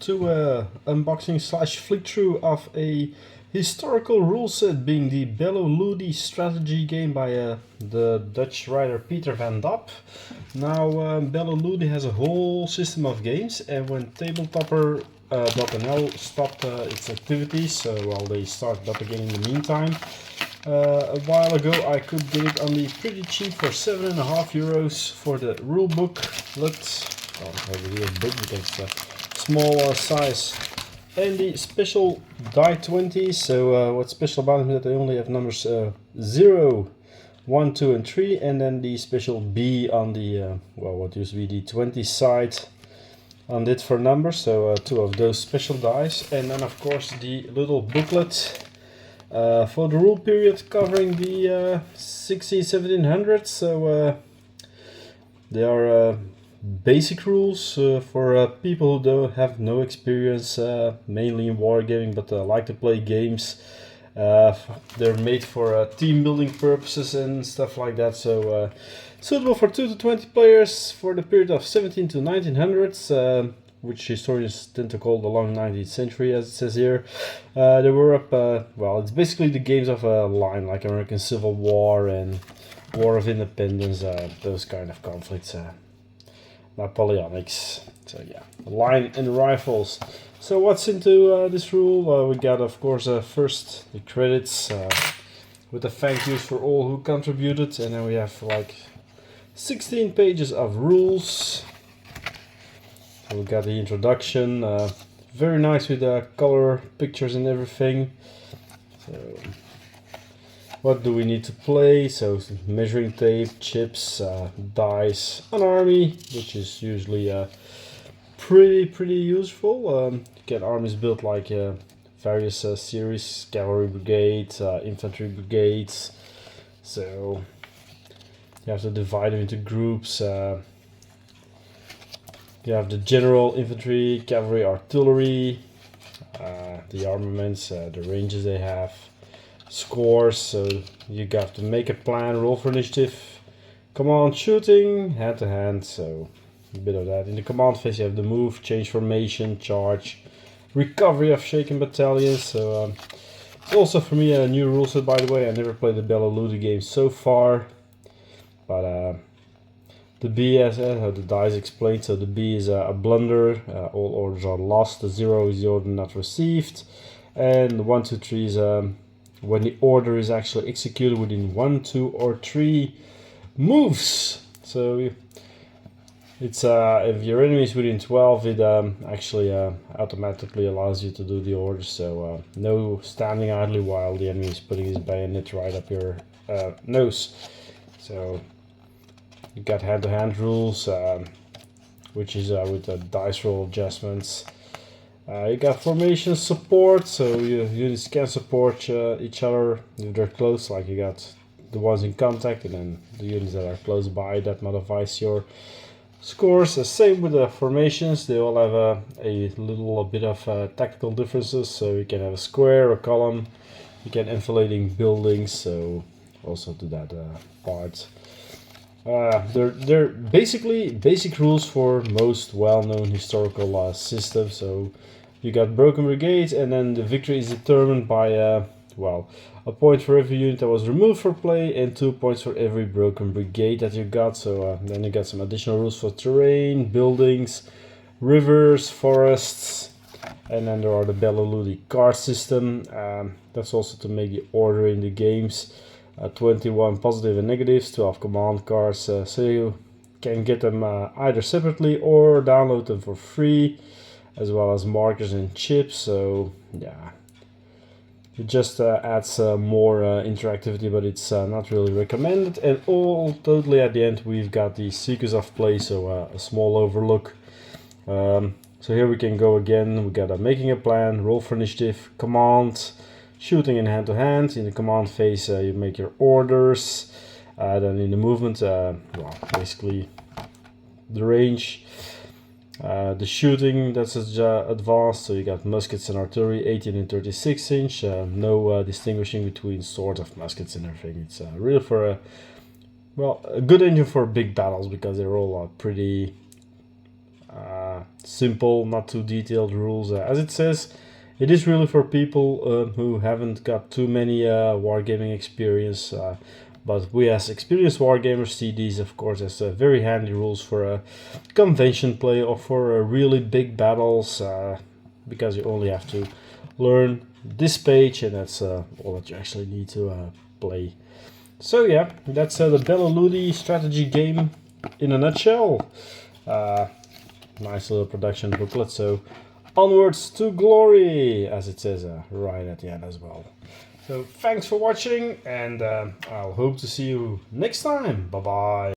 to unboxing slash flick through of a historical rule set, being the BelloLudi strategy game by the Dutch writer Peter van Dap. Now BelloLudi has a whole system of games, and when tabletopper.nl stopped its activities, well, they started up again in the meantime. A while ago I could get it on the pretty cheap for €7.5 for the rule booklet. Maybe a book because it's a small size, and the special die 20. So what's special about them is that they only have numbers 0, 1, 2 and 3, and then the special B on the well, what used to be the 20 side on it for numbers. So two of those special dice, and then of course the little booklet for the rule period covering the 1700s. So they are basic rules for people who don't have no experience, mainly in wargaming, but like to play games. They're made for team building purposes and stuff like that. So suitable for 2 to 20 players for the period of 17 to 1900s, which historians tend to call the long 19th century, as it says here. They were up, well, it's basically the games of a line, like American Civil War and War of Independence, those kind of conflicts. Napoleonics. So yeah, line and rifles. So what's into this rule? We got, of course, first the credits with the thank yous for all who contributed, and then we have like 16 pages of rules. So we got the introduction, very nice with color pictures and everything. So what do we need to play? So measuring tape, chips, dice, an army, which is usually pretty useful. You get armies built like various series, cavalry brigade, infantry brigades. So you have to divide them into groups. You have the general, infantry, cavalry, artillery, the armaments, the ranges they have. Scores, so you got to make a plan, roll for initiative, command shooting, hand to hand, so a bit of that. In the command phase you have the move, change formation, charge, recovery of shaken battalions. So it's also for me a new rule set, by the way. I never played the BelloLudi game so far, but the B, as how the dice explained, so the B is a blunder, all orders are lost, the 0 is the order not received, and the 1, 2, 3 is when the order is actually executed within 1, 2 or 3 moves. So it's if your enemy is within 12, it actually automatically allows you to do the order. So no standing idly while the enemy is putting his bayonet right up your nose. So you got hand-to-hand rules, which is with the dice roll adjustments. You got formation support, so units can support each other if they're close, like you got the ones in contact, and then the units that are close by, that modifies your scores. Same with the formations, they all have a little bit of tactical differences, so you can have a square, a column, you can enfilading buildings, so also to that part. They're basically basic rules for most well-known historical systems. So you got broken brigades, and then the victory is determined by well, a point for every unit that was removed for play and 2 points for every broken brigade that you got. So then you got some additional rules for terrain, buildings, rivers, forests, and then there are the BelloLudi card system. That's also to make the order in the games. 21 positive and negatives, 12 command cards, so you can get them either separately or download them for free, as well as markers and chips. So yeah, it just adds more interactivity, but it's not really recommended. And all totally at the end we've got the sequence of play, so a small overlook. So here we can go again. We got making a plan, roll for initiative, command, shooting in hand-to-hand. In the command phase you make your orders, then in the movement, well, basically the range, the shooting, that's advanced, so you got muskets and artillery, 18 and 36 inch, no distinguishing between sorts of muskets and everything. It's really for a good engine for big battles, because they're all pretty simple, not too detailed rules. As it says, it is really for people who haven't got too many wargaming experience. But we as experienced wargamers see these, of course, as very handy rules for a convention play or for really big battles, because you only have to learn this page, and that's all that you actually need to play. So yeah, that's the BelloLudi strategy game in a nutshell. Nice little production booklet, so onwards to glory, as it says right at the end as well. So thanks for watching, and I'll hope to see you next time. Bye bye.